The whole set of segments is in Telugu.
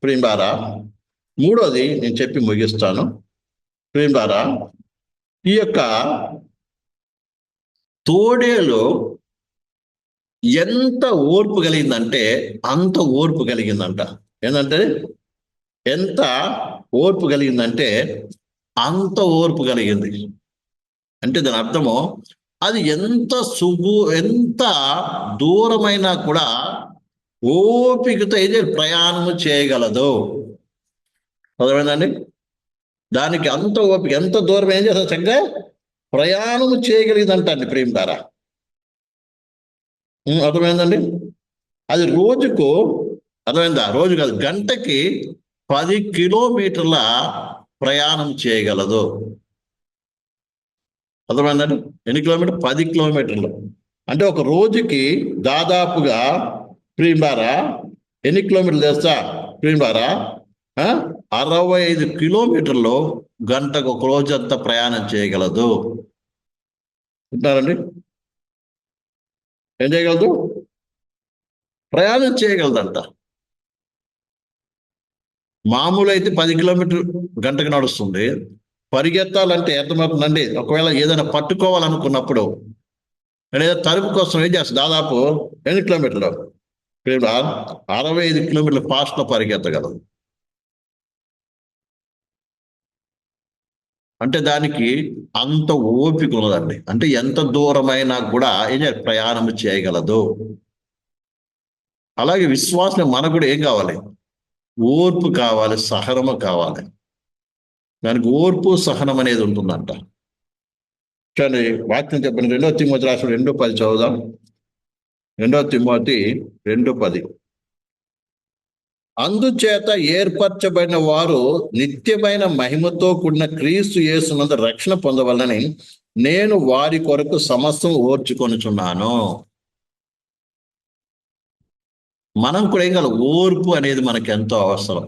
ప్రియులారా, మూడోది నేను చెప్పి ముగిస్తాను. ప్రియులారా, ఈ యొక్క తోడేలు ఎంత ఓర్పు కలిగిందంటే అంత ఓర్పు కలిగిందంట. ఏంటంటే ఎంత ఓర్పు కలిగిందంటే అంత ఓర్పు కలిగింది. అంటే దాని అర్థము అది ఎంత దూరమైనా కూడా ఓపికతో అయితే ప్రయాణము చేయగలదు. అర్థమైందండి? దానికి అంత ఓపిక, ఎంత దూరం ఏం చేస్తుంది, చక్కగా ప్రయాణము చేయగలిగిందంటండి ప్రియులారా. అర్థమైందండి? అది రోజుకు, అర్థమైందా, రోజు కాదు, గంటకి 10 కిలోమీటర్ల ప్రయాణం చేయగలదు. అర్థమైందండి? ఎన్ని కిలోమీటర్? 10 కిలోమీటర్లు. అంటే ఒక రోజుకి దాదాపుగా ప్రియులారా ఎన్ని కిలోమీటర్లు చేస్తా ప్రియులారా? 65 కిలోమీటర్లు గంటకు ఒక రోజంతా ప్రయాణం చేయగలదు. వింటారండి? ఏం చేయగలదు? ప్రయాణం చేయగలదంట. మామూలు అయితే 10 కిలోమీటర్ గంటకు నడుస్తుంది. పరిగెత్తాలంటే అర్థమవుతుందండి. ఒకవేళ ఏదైనా పట్టుకోవాలనుకున్నప్పుడు లేదా తలుపు కోసం ఏం చేస్తుంది, దాదాపు ఎన్ని కిలోమీటర్లు? 65 కిలోమీటర్ల ఫాస్ట్లో పరిగెత్తగలదు. అంటే దానికి అంత ఓపిక ఉన్నదండి. అంటే ఎంత దూరమైనా కూడా ప్రయాణం చేయగలదు. అలాగే విశ్వాసం మనకు కూడా ఏం కావాలి? ఓర్పు కావాలి, సహనము కావాలి. దానికి ఓర్పు సహనం అనేది ఉంటుందంట. చూడండి, వాక్యం చెప్పండి. 2 తిమోతి రాసిన 2:10 చదువుదాం. 2 తిమోతి 2:10. అందుచేత ఏర్పరచబడిన వారు నిత్యమైన మహిమతో కూడిన క్రీస్తు యేసునందు రక్షణ పొందవలని నేను వారి కొరకు సమస్తం ఓర్చుకొనుచున్నాను. మనం కూడా ఏం కాదు, ఓర్పు అనేది మనకి ఎంతో అవసరం.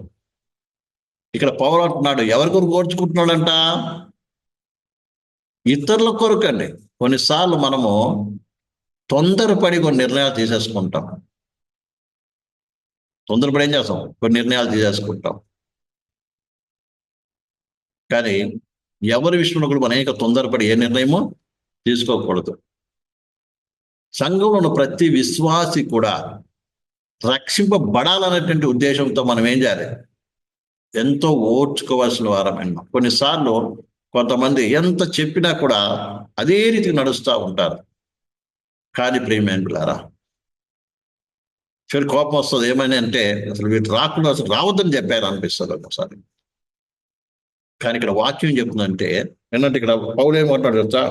ఇక్కడ పౌలు అంటున్నాడు, ఎవరి కొరకు ఓర్చుకుంటున్నాడంట? ఇతరుల కొరకు అండి. కొన్నిసార్లు మనము తొందరపడి కొన్ని నిర్ణయాలు తీసేసుకుంటాం. తొందరపడి ఏం చేస్తాం? కొన్ని నిర్ణయాలు తీసేసుకుంటాం. కానీ ఎవరి విషయంలో కూడా మనం తొందరపడి ఏ నిర్ణయమో తీసుకోకూడదు. సంఘంలో ప్రతి విశ్వాసి కూడా రక్షింపబడాలనేటువంటి ఉద్దేశంతో మనం ఏం చేయాలి? ఎంతో ఓర్చుకోవాల్సిన వారమైనా. కొన్నిసార్లు కొంతమంది ఎంత చెప్పినా కూడా అదే రీతికి నడుస్తూ ఉంటారు. కానీ ప్రియమైనలారా, చివరి కోపం వస్తుంది. ఏమని అంటే అసలు వీటి రాకుండా అసలు రావద్దని చెప్పారు అనిపిస్తుంది ఒకసారి. కానీ ఇక్కడ వాక్యం చెప్తుందంటే ఏంటంటే, ఇక్కడ పౌలు ఏమంటాడు తెలుసా?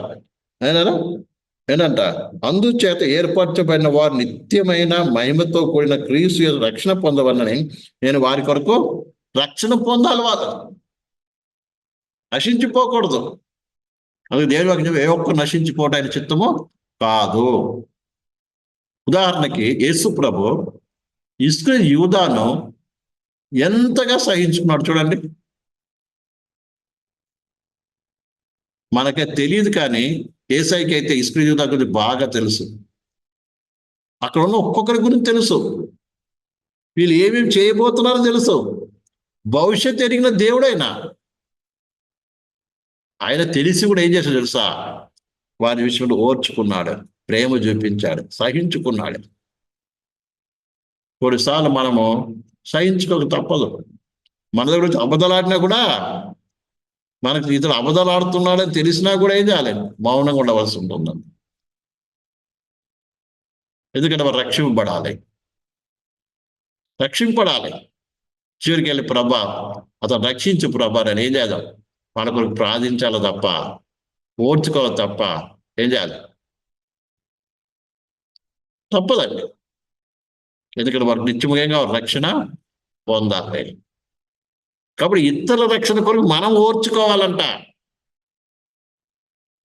ఏంటంట, అందుచేత ఏర్పరచబడిన వారు నిత్యమైన మహిమతో కూడిన క్రీస్తు రక్షణ పొందవలని నేను వారి కొరకు రక్షణ పొందాలి. వారు నశించిపోకూడదు. అందుకే దేవుని వాక్యం ఏ ఒక్క నశించిపోవటానికి చిత్తము కాదు. ఉదాహరణకి యేసు ప్రభు ఇస్రాయేలు యూదాను ఎంతగా సహించుకున్నాడు చూడండి. మనకే తెలియదు, కానీ యేసయ్యకి అయితే ఇస్రాయేలు యూదా గురించి బాగా తెలుసు. అక్కడ ఉన్న ఒక్కొక్కరి గురించి తెలుసు. వీళ్ళు ఏమేమి చేయబోతున్నారో తెలుసు. భవిష్యత్తు ఎరిగిన దేవుడైనా ఆయన తెలిసి కూడా ఏం చేశాడు తెలుసా? వారి విషయంలో ఓర్చుకున్నాడు, ప్రేమ చూపించాడు, సహించుకున్నాడు. కొన్నిసార్లు మనము సహించుకోక తప్పదు. మన దగ్గర అబద్ధాలాడినా కూడా, మనకు ఇతడు అబద్ధాలు ఆడుతున్నాడని తెలిసినా కూడా ఏం చేయాలి? మౌనంగా ఉండవలసి ఉంటుందండి. ఎందుకంటే వారు రక్షింపడాలి. చివరికి వెళ్ళి ప్రభా అతను రక్షించు ప్రభా అని ఏం చేద్దాం? మన కొరకు ప్రార్థించాలి తప్ప, ఓర్చుకోవాలి తప్ప ఏం చేయాలి? తప్పదండి. ఎందుకంటే వారికి నిత్యముగా రక్షణ పొందాలి. కాబట్టి ఇతరుల రక్షణ కొరకు మనం ఓర్చుకోవాలంట.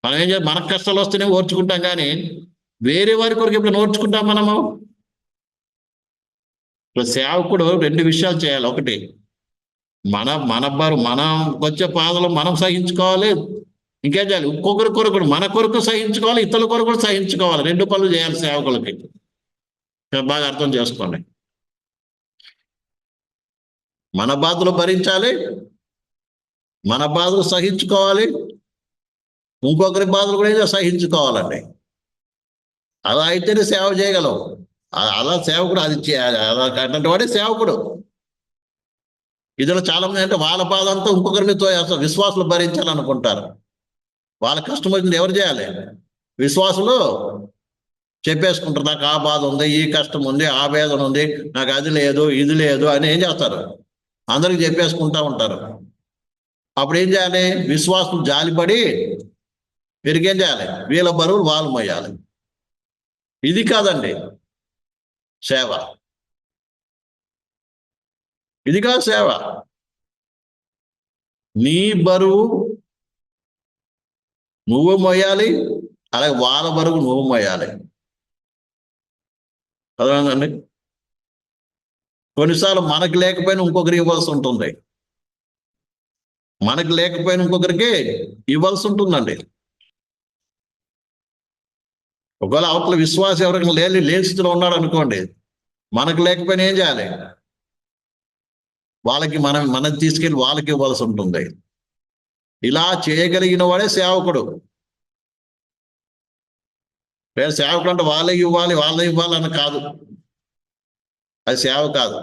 మనం ఏం చేయాలి? మనకు కష్టాలు వస్తేనే ఓర్చుకుంటాం, కానీ వేరే వారి కొరకు ఎప్పుడు ఓర్చుకుంటాం మనము? సేవకుడు 2 విషయాలు చేయాలి. ఒకటి, మనం వచ్చే బాధలు మనం సహించుకోవాలి. ఇంకేం చేయాలి? ఇంకొకరి కొరకు, మన కొరకు సహించుకోవాలి, ఇతరుల కొరకు కూడా సహించుకోవాలి. 2 పనులు చేయాలి సేవకులకి. బాగా అర్థం చేసుకోండి. మన బాధలు భరించాలి, మన బాధలు సహించుకోవాలి, ఇంకొకరి బాధలు కూడా సహించుకోవాలండి. అలా అయితేనే సేవ చేయగలం. అలా సేవకుడు అలా అటువంటి వాడే సేవకుడు. ఇదిలో చాలా మంది అంటే వాళ్ళ బాధ అంతా ఇంకొకరి మీద విశ్వాసులు భరించాలనుకుంటారు. వాళ్ళ కష్టం వచ్చింది ఎవరు చేయాలి? విశ్వాసులు చెప్పేసుకుంటారు, నాకు ఆ బాధ ఉంది, ఈ కష్టం ఉంది, ఆ వేదన ఉంది, నాకు అది లేదు, ఇది లేదు అని ఏం చేస్తారు? అందరికి చెప్పేసుకుంటా ఉంటారు. అప్పుడు ఏం చేయాలి? విశ్వాసులు జాలిపడి వీరికేం చేయాలి? వీళ్ళ బరువులు వాళ్ళు మోయాలి. ఇది కాదండి సేవ. ఇది కాదు సేవ. నీ బరువు నువ్వు మోయాలి, అలాగే వాళ్ళ బరువు నువ్వు మోయాలి. అదేనండి. కొన్నిసార్లు మనకు లేకపోయినా ఇంకొకరికి ఇవ్వాల్సి ఉంటుంది. మనకు లేకపోయినా ఇంకొకరికి ఇవ్వాల్సి ఉంటుందండి. ఒకవేళ అవతల విశ్వాసం ఎవరికి లేని స్థితిలో ఉన్నాడు అనుకోండి, మనకు లేకపోయినా ఏం చేయాలి? వాళ్ళకి మనం తీసుకెళ్ళి వాళ్ళకి ఇవ్వాల్సి ఉంటుంది. ఇలా చేయగలిగిన వాడే సేవకుడు. సేవకుడు అంటే వాళ్ళకి ఇవ్వాలి అని కాదు, అది సేవ కాదు.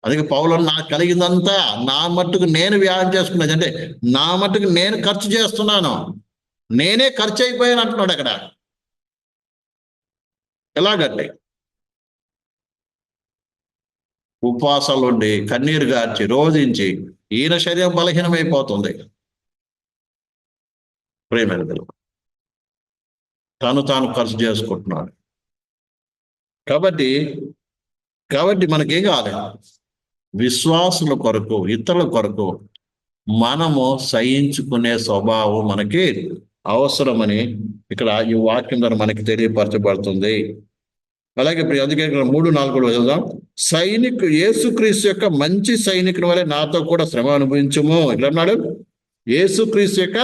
అందుకే పౌలు నాకు కలిగిందంతా నా మట్టుకు నేను వ్యాయామం చేసుకున్నది, అంటే నా మట్టుకు నేను ఖర్చు చేస్తున్నాను, నేనే ఖర్చు అయిపోయాను అంటున్నాడు అక్కడ. ఎలాగండి? ఉపవాసాలు ఉండి కన్నీరు గార్చి రోధించి ఈయన శరీరం బలహీనమైపోతుంది. ప్రేమ తాను ఖర్చు చేసుకుంటున్నాడు. కాబట్టి మనకేం కావాలి? విశ్వాసుల కొరకు, ఇతరుల కొరకు మనము సహించుకునే స్వభావం మనకి అవసరమని ఇక్కడ ఈ వాక్యం ద్వారా మనకి తెలియపరచబడుతుంది. అలాగే అందుకే 3:4 చదువుదాం. యేసుక్రీస్తు యొక్క మంచి సైనికుని వలె నాతో కూడా శ్రమ అనుభవించుము. ఇట్లా అన్నాడు, యేసుక్రీస్తు యొక్క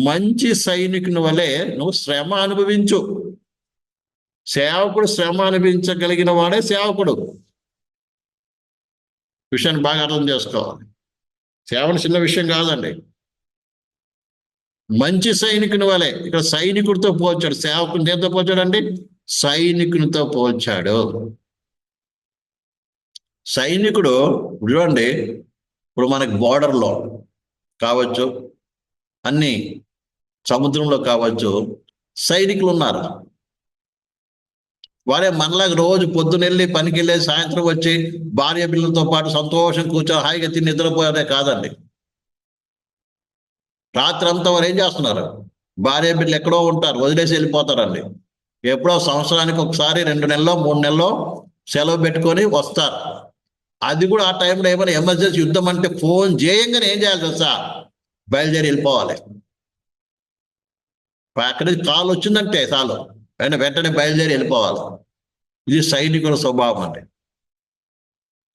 మంచి సైనికుని వలె నువ్వు శ్రమ అనుభవించు. సేవకుడు శ్రమ అనుభవించగలిగిన వాడే సేవకుడు. విషయాన్ని బాగా అర్థం చేసుకోవాలి. సేవను చిన్న విషయం కాదండి. మంచి సైనికుని వలె, ఇక్కడ సైనికుడితో పోల్చాడు, సేవకుని దేంతో పోల్చాడండి? సైనికునితో పోల్చాడు. సైనికుడు చూడండి, ఇప్పుడు మనకి బోర్డర్లో కావచ్చు, అన్ని సముద్రంలో కావచ్చు, సైనికులు ఉన్నారు. వారే మనలాగా రోజు పొద్దునెళ్ళి పనికి వెళ్ళి సాయంత్రం వచ్చి భార్య పిల్లలతో పాటు సంతోషం కూర్చొని హాయిగా తిని నిద్రపోయారే కాదండి. రాత్రి అంతా వారు ఏం చేస్తున్నారు? భార్య బిడ్డలు ఎక్కడో ఉంటారు, వదిలేసి వెళ్ళిపోతారండి. ఎప్పుడో సంవత్సరానికి ఒకసారి 2 నెలల్లో 3 నెలల్లో సెలవు పెట్టుకొని వస్తారు. అది కూడా ఆ టైంలో ఏమైనా ఎమర్జెన్సీ యుద్ధం అంటే ఫోన్ చేయంగానే ఏం చేయాలి తెలుసా? బయలుదేరి వెళ్ళిపోవాలి. అక్కడి నుంచి కాల్ వచ్చిందంటే చాలు, వెంటనే బయలుదేరి వెళ్ళిపోవాలి. ఇది సైనికుల స్వభావం అండి.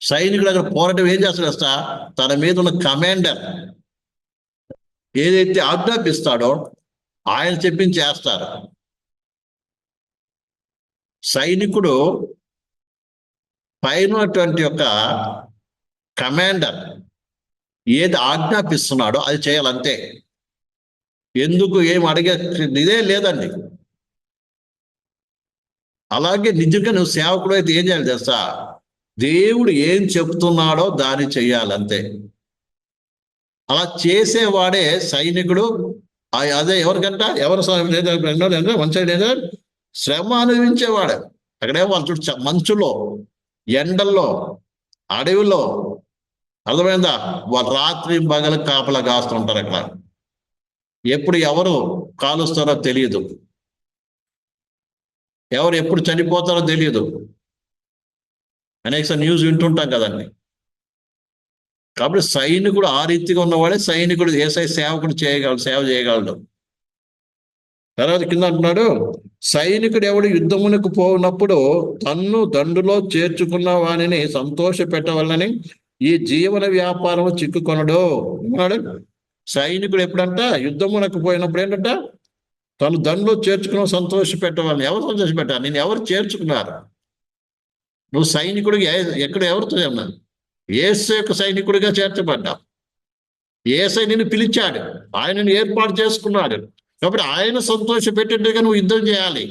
సైనికుడు అక్కడ పోరాటం ఏం చేస్తాడు తెలుసా? తన మీద ఉన్న కమాండర్ ఏదైతే ఆజ్ఞాపిస్తాడో ఆయన చెప్పించి చేస్తారు. సైనికుడు పైనటువంటి యొక్క కమాండర్ ఏది ఆజ్ఞాపిస్తున్నాడో అది చేయాలంతే. ఎందుకు ఏం అడిగే ఇదే లేదండి. అలాగే నిజంగా నువ్వు సేవకుడు అయితే ఏం చేయాలి తెలుసా? దేవుడు ఏం చెప్తున్నాడో దాన్ని చెయ్యాలంతే. అలా చేసేవాడే సైనికుడు. అదే ఎవరికంట? ఎవరు వన్ సైడ్ శ్రమ అనుభవించేవాడు. అక్కడే వాళ్ళు మంచులో, ఎండల్లో, అడవిలో, అర్థమైందా? వాళ్ళు రాత్రి పగలు కాపలా కాస్తుంటారు. అక్కడ ఎప్పుడు ఎవరు కాలుస్తారో తెలియదు, ఎవరు ఎప్పుడు చనిపోతారో తెలియదు. అనేక న్యూస్ వింటుంటాం కదండి. కాబట్టి సైనికుడు ఆ రీతిగా ఉన్నవాడే సైనికుడు, సేవకుడు సేవ చేయగలడు. తర్వాత కింద అంటున్నాడు, సైనికుడు ఎవడు యుద్ధమునకు పోనప్పుడు తన్ను దండులో చేర్చుకున్న వానిని సంతోష పెట్టవాలని ఈ జీవన వ్యాపారం చిక్కుకొనడు అన్నాడు. సైనికుడు ఎప్పుడంట? యుద్ధమునకు పోయినప్పుడు ఏంటంట? తను దండులో చేర్చుకున్న సంతోష పెట్టవాలని. ఎవరు సంతోష పెట్టాలి? నేను ఎవరు చేర్చుకున్నారు? నువ్వు సైనికుడికి ఎవరితో అన్నా? యేసు యొక్క సైనికుడిగా చేర్చబడ్డావు. యేసై నిన్ను పిలిచాడు, ఆయనను ఏర్పాటు చేసుకున్నాడు. కాబట్టి ఆయన సంతోషపెట్టేట్టుగా నువ్వు యుద్ధం చేయాలి.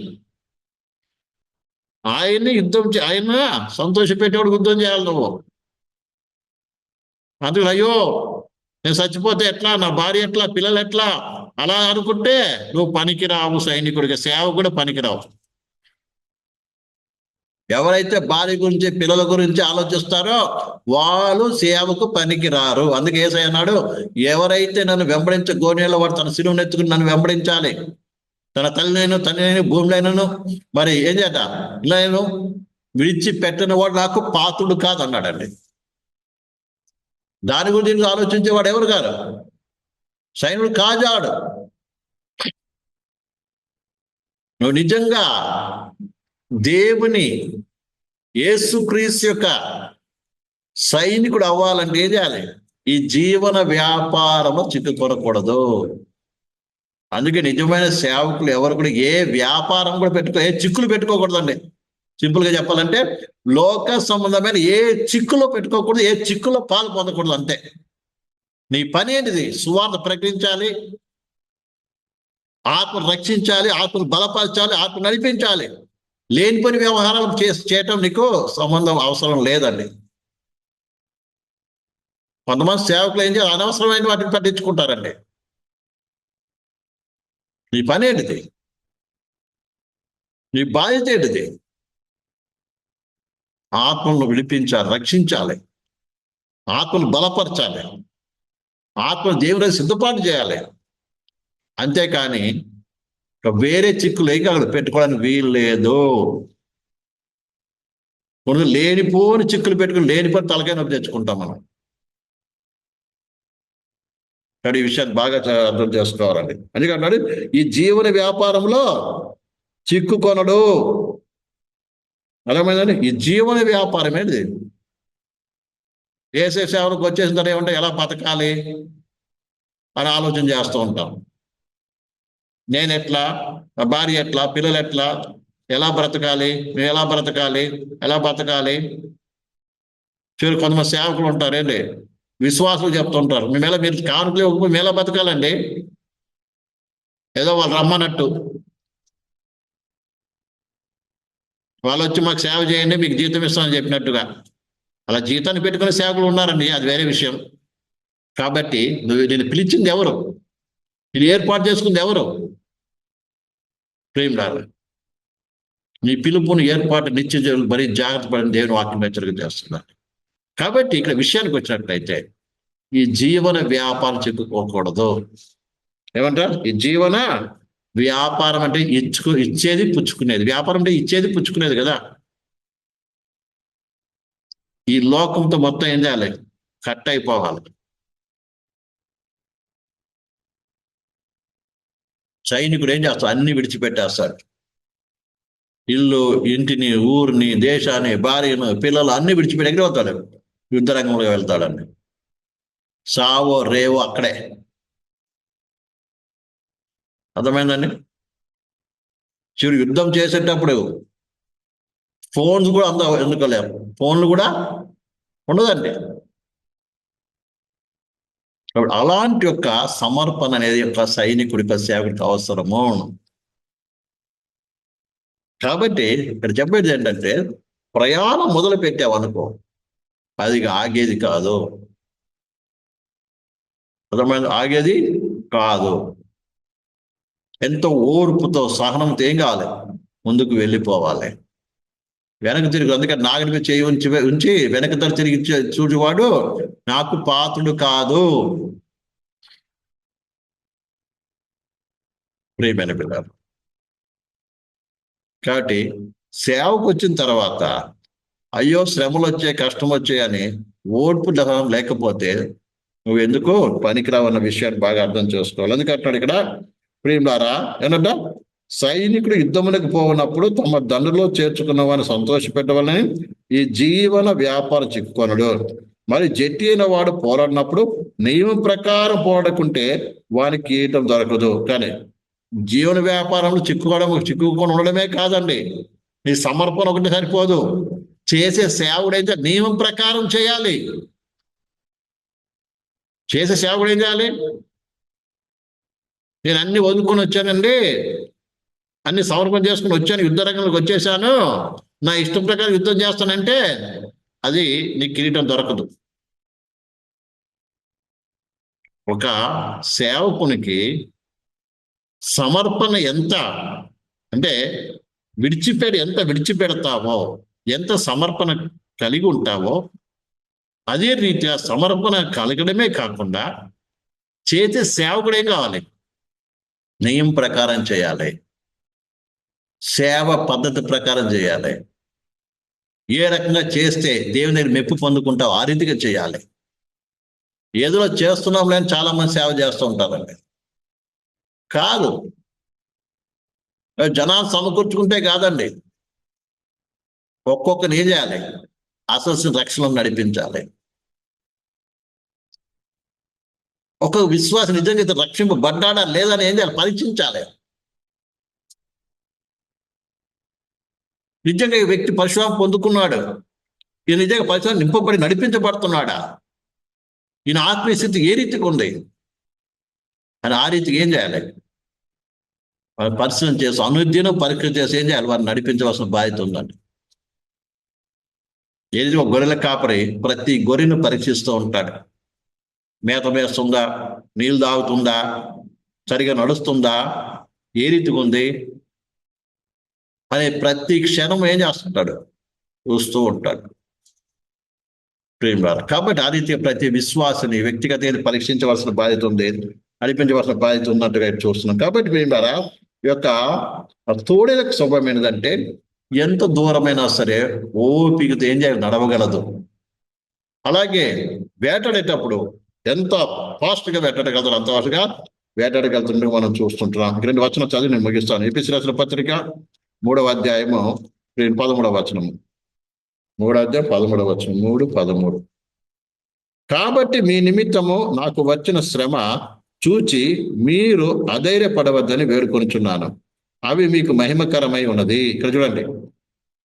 ఆయన సంతోషపెట్టేవాడు యుద్ధం చేయాలి నువ్వు. అందుకు అయ్యో నేను చచ్చిపోతే ఎట్లా, నా భార్య ఎట్లా, పిల్లలు ఎట్లా అలా అనుకుంటే నువ్వు పనికిరావు, సైనికుడిగా సేవ కూడా పనికిరావు. ఎవరైతే భార్య గురించి పిల్లల గురించి ఆలోచిస్తారో వాళ్ళు సేవకు పనికిరారు. అందుకే యేసయ్య అన్నాడు, ఎవరైతే నన్ను వెంబడించే గోనెలో వాడు తన శిలువను ఎత్తుకుని నన్ను వెంబడించాలి. తన తల్లినైనా తండ్రినైనా భూమిలైనను మరి ఏం చేత ఇలా నేను విడిచిపెట్టిన వాడు నాకు పాత్రుడు కాదు అన్నాడండి. దాని గురించి ఆలోచించేవాడు ఎవరు కాదు, సైనికుడు కాజాడు. నువ్వు నిజంగా దేవుని యేసుక్రీస్తు యొక్క సైనికుడు అవ్వాలంటే ఏం చేయాలి? ఈ జీవన వ్యాపారంలో చిక్కుకొనకూడదు. అందుకే నిజమైన సేవకులు ఎవరు కూడా ఏ వ్యాపారం కూడా ఏ చిక్కులు పెట్టుకోకూడదండి. సింపుల్గా చెప్పాలంటే లోక సంబంధమైన ఏ చిక్కులో పెట్టుకోకూడదు, ఏ చిక్కులో పాలు పొందకూడదు. అంతే. నీ పని ఏంటిది? సువార్త ప్రకటించాలి, ఆత్మను రక్షించాలి, ఆత్మను బలపరచాలి, ఆత్మ నడిపించాలి. లేని పని వ్యవహారాలు చేయటం నీకు సంబంధం అవసరం లేదండి. కొంతమంది సేవకులు ఏం చేయాలి, అనవసరమైన వాటిని పట్టించుకుంటారండి. నీ పని ఏంటిది? నీ బాధ్యత ఏంటిది? ఆత్మను విడిపించాలి, రక్షించాలి, ఆత్మను బలపరచాలి, ఆత్మను దేవుని సిద్ధపాటు చేయాలి. అంతేకాని వేరే చిక్కులు ఏం అక్కడ పెట్టుకోవడానికి వీలు లేదు. కొన్ని లేనిపోని చిక్కులు పెట్టుకుని లేనిపోని తలకాయ నొప్పి తెచ్చుకుంటాం మనం. కానీ ఈ విషయాన్ని బాగా అర్థం చేసుకోవాలండి. అందుకన్నాడు ఈ జీవన వ్యాపారంలో చిక్కుకొనడు. అర్థమైందండి? ఈ జీవన వ్యాపారం ఏంటి? ఏసే సేవలకు వచ్చేసిన తర్వాత ఏమంటే ఎలా బతకాలి అని ఆలోచన చేస్తూ ఉంటాం. నేను ఎట్లా, నా భార్య ఎట్లా, పిల్లలు ఎట్లా, ఎలా బ్రతకాలి, మేము ఎలా బ్రతకాలి, ఎలా బతకాలి. చివరి కొంతమంది సేవకులు ఉంటారు, ఏంటి విశ్వాసులు చెప్తుంటారు, మీరు కానుకలు మేము ఎలా బతకాలండి, ఏదో వాళ్ళు రమ్మన్నట్టు. వాళ్ళు వచ్చి మాకు సేవ చేయండి, మీకు జీతం ఇస్తామని చెప్పినట్టుగా. అలా జీతాన్ని పెట్టుకునే సేవకులు ఉన్నారండి, అది వేరే విషయం. కాబట్టి నేను పిలిచింది ఎవరు, నేను ఏర్పాటు చేసుకుంది ఎవరు? ప్రేమలారా, నీ పిలుపుని ఏర్పాటు నిత్య మరీ జాగ్రత్త పడిన దేవుని వాక్యం హెచ్చరిక చేస్తున్నారు. కాబట్టి ఇక్కడ విషయానికి వచ్చినట్లయితే ఈ జీవన వ్యాపారం చెప్పుకోకూడదు. ఏమంటారు? ఈ జీవన వ్యాపారం అంటే ఇచ్చేది పుచ్చుకునేది. వ్యాపారం అంటే ఇచ్చేది పుచ్చుకునేది కదా. ఈ లోకంతో మొత్తం ఏం చేయాలి? కట్ అయిపోవాలి. సైనికుడు ఏం చేస్తాడు? అన్ని విడిచిపెట్టేస్తాడు. ఇల్లు, ఇంటిని, ఊరిని, దేశాన్ని, భార్యను, పిల్లలు అన్ని విడిచిపెట్టి ఎగిరిపోతాడు, యుద్ధ రంగంలో వెళ్తాడండి. సావో రేవో అక్కడే. అర్థమైందండి? చివరి యుద్ధం చేసేటప్పుడు ఫోన్స్ కూడా ఎందుకోలేము, ఫోన్లు కూడా ఉండదండి. అలాంటి యొక్క సమర్పణ అనేది ఒక సైనికుడి సేవకుడికి అవసరము. కాబట్టి ఇక్కడ చెప్పేది ఏంటంటే, ప్రయాణం మొదలు పెట్టావనుకో అది ఆగేది కాదు. అర్థమైంది? ఆగేది కాదు. ఎంతో ఓర్పుతో, సహనంతో ఏం కావాలి? ముందుకు వెళ్ళిపోవాలి. వెనక తిరిగి, అందుకని నాగడి మీద చేయి ఉంచి వెనక తిరిగి చూచువాడు నాకు పాత్రుడు కాదు. ప్రియమైన పిల్లలు, కాబట్టి సేవకు వచ్చిన తర్వాత అయ్యో శ్రమలు వచ్చాయి, కష్టం వచ్చాయని ఓర్పు లేకపోతే నువ్వు ఎందుకో పనికిరావన్న విషయాన్ని బాగా అర్థం చేసుకోవాలి. ఎందుకంటున్నాడు ఇక్కడ, ప్రియులారా, ఏంటంట, సైనికుడు యుద్ధములకు పోయినప్పుడు తమ దండులో చేర్చుకున్న వారిని సంతోషపెట్టవాలని ఈ జీవన వ్యాపారం చిక్కుకొనడు. మరి జట్టి అయిన వాడు పోరాడినప్పుడు నియమం ప్రకారం పోరాడుకుంటే వానికి కీటం దొరకదు. కానీ జీవన వ్యాపారంలో చిక్కుకొని ఉండడమే కాదండి, నీ సమర్పణ ఒకటి సరిపోదు. చేసే సేవకుడు ఏం చేయాలి? నియమం ప్రకారం చేయాలి. చేసే సేవకుడు ఏం చేయాలి? నేను అన్ని వదులుకొని వచ్చానండి, అన్ని సమర్పణ చేసుకుని వచ్చాను, యుద్ధ రంగంలోకి వచ్చేసాను, నా ఇష్టం ప్రకారం యుద్ధం చేస్తానంటే అది నీ కిరీటం దొరకదు. ఒక సేవకునికి సమర్పణ ఎంత అంటే, ఎంత విడిచిపెడతావో, ఎంత సమర్పణ కలిగి ఉంటావో, అదే రీతిగా సమర్పణ కలగడమే కాకుండా చేసే సేవకుడు ఏం కావాలి? నియమం ప్రకారం చేయాలి, సేవ పద్ధతి ప్రకారం చేయాలి. ఏ రకంగా చేస్తే దేవుని దగ్గర మెప్పు పొందుకుంటావు ఆ రీతిగా చేయాలి. ఏదో చేస్తున్నాం లేని చాలా మంది సేవ చేస్తూ ఉంటారండి. కాదు, జనాలు సమకూర్చుకుంటే కాదండి, ఒక్కొక్కరిని ఏం చేయాలి? అసలు రక్షణలో నడిపించాలి. ఒక విశ్వాసం నిజంగా రక్షింపబడ్డాడా లేదని ఏం చేయాలి? పరీక్షించాలి. నిజంగా ఈ వ్యక్తి పరిశుభ్రం పొందుకున్నాడు, ఈ నిజంగా పరిశుభ్రం నింపబడి నడిపించబడుతున్నాడా, ఈయన ఆత్మీయ స్థితి ఏ రీతికి ఉంది అని ఆ రీతికి ఏం చేయాలి? పరిశీలన చేసి అనుదినం పరీక్ష చేసి ఏం చేయాలి? వారిని నడిపించవలసిన బాధ్యత ఉందండి. ఏది ఒక గొర్రెల కాపరి ప్రతి గొర్రెను పరీక్షిస్తూ ఉంటాడు. మేత వేస్తుందా, నీళ్ళు తాగుతుందా, సరిగా నడుస్తుందా, ఏ రీతిగా ఉంది అనే ప్రతి క్షణం ఏం చేస్తుంటాడు? చూస్తూ ఉంటాడు. ప్రేమ కాబట్టి ఆ రీతిగా ప్రతి విశ్వాసని వ్యక్తిగత పరీక్షించవలసిన బాధ్యత ఉంది, నడిపించవలసిన బాధ్యత ఉన్నట్టుగా చూస్తున్నాం. కాబట్టి ప్రేమ ఈ యొక్క తోడేలకు స్వభావం ఏంటంటే, ఎంత దూరమైనా సరే ఓపికతో ఏం చేయాలి? నడవగలదు. అలాగే వేటాడేటప్పుడు ఎంత ఫాస్ట్గా వేటాడగలుగుతారు అంత ఫాస్ట్గా వేటాడగలుగుతుంటే మనం చూస్తుంటున్నాం. 2 వచనం చదివి నేను ముగిస్తాను. ఎఫెసీయులకు రాసిన పత్రిక 3వ అధ్యాయము 13వ వచనము. 3వ అధ్యాయం 13వ వచనం. 3:13. కాబట్టి మీ నిమిత్తము నాకు వచ్చిన శ్రమ చూచి మీరు అధైర్యపడవద్దని వేడుకొనుచున్నాను, అవి మీకు మహిమకరమై ఉన్నది. ఇక్కడ చూడండి,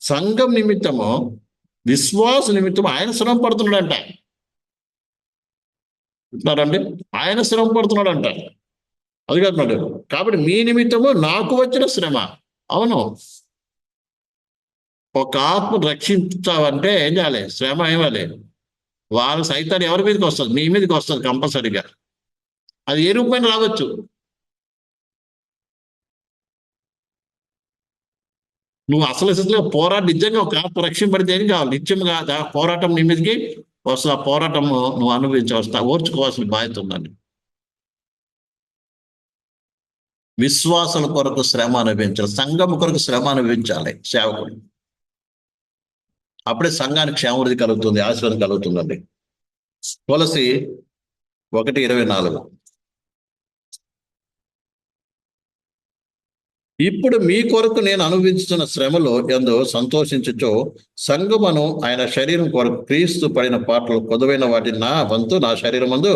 సంఘం నిమిత్తము, విశ్వాస నిమిత్తం ఆయన శ్రమ పడుతున్నాడంట. అంటున్నారండి, ఆయన శ్రమ పడుతున్నాడంట. అది కాదు, కాబట్టి మీ నిమిత్తము నాకు వచ్చిన శ్రమ. అవును, ఒక ఆత్మ రక్షించావంటే ఏం చేయాలి? శ్రమ ఇవ్వాలి. వాళ్ళ సైతాన్ని ఎవరి మీదకి వస్తుంది? నీ మీదకి వస్తుంది కంపల్సరిగా. అది ఏ రూపమైన రావచ్చు. నువ్వు అసలు స్థితిలో పోరాటం నిజంగా ఒక ఆత్మ రక్షింపడితే ఏం కావాలి? నిత్యంగా పోరాటం నీ మీదకి వస్తుంది. ఆ పోరాటం నువ్వు అనుభవించవలసిన, ఓర్చుకోవాల్సిన బాధ్యత ఉందండి. విశ్వాసాల కొరకు శ్రమ అనుభవించాలి, సంఘం కొరకు శ్రమ అనుభవించాలి సేవకుడు. అప్పుడే సంఘానికి క్షేమవృద్ధి కలుగుతుంది, ఆశీర్వాదం కలుగుతుందండి. తులసి 1:24. ఇప్పుడు మీ కొరకు నేను అనుభవించుతున్న శ్రమలో ఎందు సంతోషించుచో సంఘమును ఆయన శరీరం కొరకు క్రీస్తు పడిన పాటలు కొదువైన వాటిని నా వంతు నా శరీరం ముందు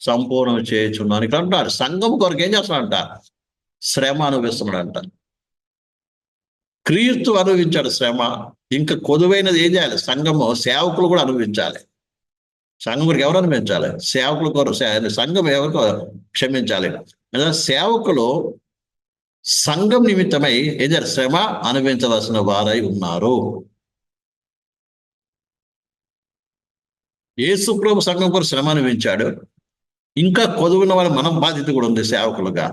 సంపూర్ణం చేయుచున్నాను. ఇక్కడ అంటారు, సంఘం కొరకు ఏం చేస్తున్నాడంట? శ్రమ అనుభవిస్తున్నాడంట. క్రీస్తు అనుభవించాడు శ్రమ. ఇంకా కొదువైనది ఏం చేయాలి? సంఘము, సేవకులు కూడా అనుభవించాలి. సంఘం కొరకు ఎవరు అనుభవించాలి? సేవకుల కొరకు. సంఘం ఎవరికో క్షమించాలి. సేవకులు సంఘం నిమిత్తమై ఏం చేయాలి? శ్రమ అనుభవించవలసిన వారై ఉన్నారు. యేసు ప్రభు సంఘం కొరకు శ్రమ అనుభవించాడు. ఇంకా కొదువున్న వాళ్ళ మనం బాధ్యత కూడా ఉంది సేవకులుగా.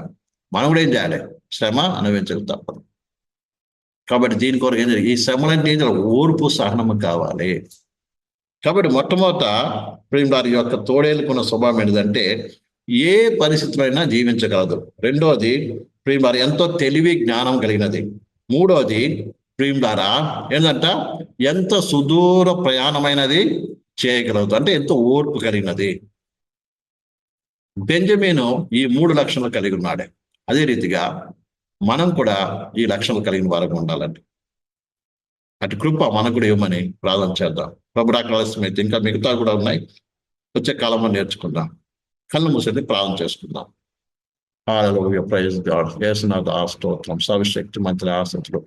మనం కూడా ఏం చేయాలి? శ్రమ అనుభవించక తప్పదు. కాబట్టి దీని కొరకు ఏం చేయాలి? ఈ శ్రమలంటే ఏం చేయాలి? ఓర్పు, సహనము కావాలి. కాబట్టి మొట్టమొదట వారి యొక్క తోడేలుకున్న స్వభావం ఏంటంటే, ఏ పరిస్థితిలో అయినా జీవించగలదు. రెండోది, వారు ఎంతో తెలివి, జ్ఞానం కలిగినది. మూడోది, ద్వారా ఏంటంట? ఎంత సుదూర ప్రయాణమైనది చేయగలదు, అంటే ఎంతో ఓర్పు కలిగినది. బెంజమీను ఈ 3 లక్షణాలు కలిగి ఉన్నాడు. అదే రీతిగా మనం కూడా ఈ లక్షణాలు కలిగిన వారికి ఉండాలండి. అటు కృప మనకు కూడా ఇవ్వమని ప్రార్థన చేద్దాం. ప్రభు ఆలస్యమైతే ఇంకా మిగతా కూడా ఉన్నాయి, వచ్చే కాలంలో నేర్చుకుందాం. కళ్ళు మూసేది ప్రార్థన చేసుకుందాం. హల్లెలూయా, ప్రైజ్ గాడ్. యేసునాథ స్తోత్రం. సర్వశక్తి మంత్రి ఆసక్తులు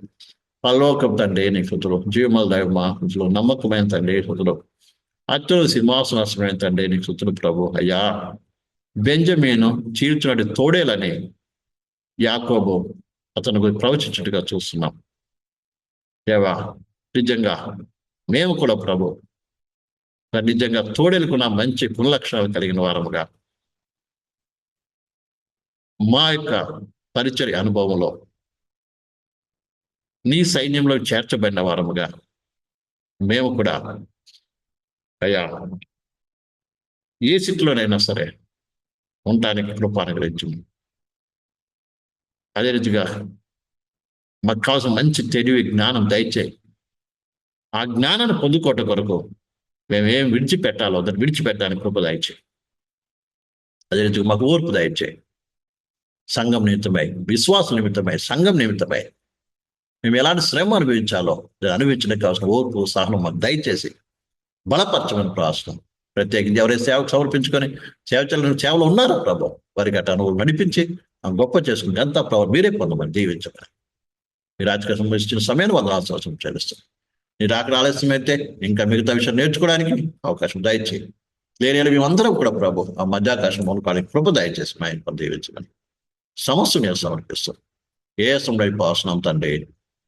పరలోకం తండ్రి నీ స్థుతులు, జీవముల దైవమా స్థుతులు, నమ్మకమైన తండ్రి స్థుతులు, అత్యుల సింహాసనాశ్రమైన తండ్రి నీ స్థుతులు ప్రభు. అయ్యా, బెంజమీను చీల్చినటి తోడేలని యాకోబు అతను గురించి ప్రవచించుట్టుగా చూస్తున్నాం. దేవా, నిజంగా మేము కూడా ప్రభు మరి నిజంగా తోడేలుకున్న మంచి గుణలక్షణాలు కలిగిన వారముగా మా యొక్క పరిచర్య అనుభవంలో నీ సైన్యంలో చేర్చబడిన వారముగా మేము కూడా అయ్యా ఏ స్థితిలోనైనా సరే ఉండటానికి కృప అనుగ్రహించు. అదే రీతిగా మాకు కావాల్సిన మంచి తెలివి జ్ఞానం దయచేయి. ఆ జ్ఞానాన్ని పొందుకోవటం కొరకు మేమేం విడిచిపెట్టాలో దాన్ని విడిచిపెట్టడానికి కృప దయచేయి. అదే రీతిగా మాకు ఓర్పు దయచేయి. సంఘం నిమిత్తమై, విశ్వాస నిమిత్తమై, సంఘం నిమిత్తమై మేము ఎలాంటి శ్రమ అనుభవించాలో దాన్ని అనుభవించడానికి కావాల్సిన ఓర్పు సహనం మాకు దయచేసి బలపరచమని ప్రార్థన. ప్రత్యేకించి ఎవరైతే సేవకు సమర్పించుకొని సేవలో ఉన్నారో ప్రభు, వారికి అటు అనుభవం నడిపించి గొప్ప చేసుకుని అంతా ప్రభు మీరే పొందమని దీవించమని మీ రాజకీయ సంబంధించిన సమయాన్ని వందనాల్సిన చెల్లిస్తాను. మీరు అక్కడ ఆలస్యం అయితే ఇంకా మిగతా విషయం నేర్చుకోవడానికి అవకాశం దయచేయి. లేని మేమందరం కూడా ప్రభు ఆ మధ్యాకాశం మూలకానికి కృప దయచేసి మా ఇంట్లో దీవించమని సమస్య నేను సమర్పిస్తాను. ఏ సంవత్సరం తండ్రి,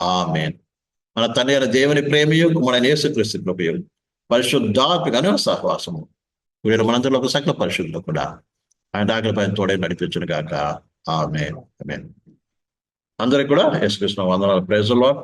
ఆమేన్. మన తండ్రి అయిన దేవుని ప్రేమయు కుమారుడైన యేసుక్రీస్తు కృపయు పరిశుద్ధాత్మను సహవాసము వీరు మనందరిలో ఒక సకల పరిశుద్ధులు కూడా ఆయన ఆకలి పైన తోడే నడిపించును గాక. ఆమేన్. ఆమేన్. అందరికి కూడా యేసుకృష్ణ వందనాలు. Praise the lord.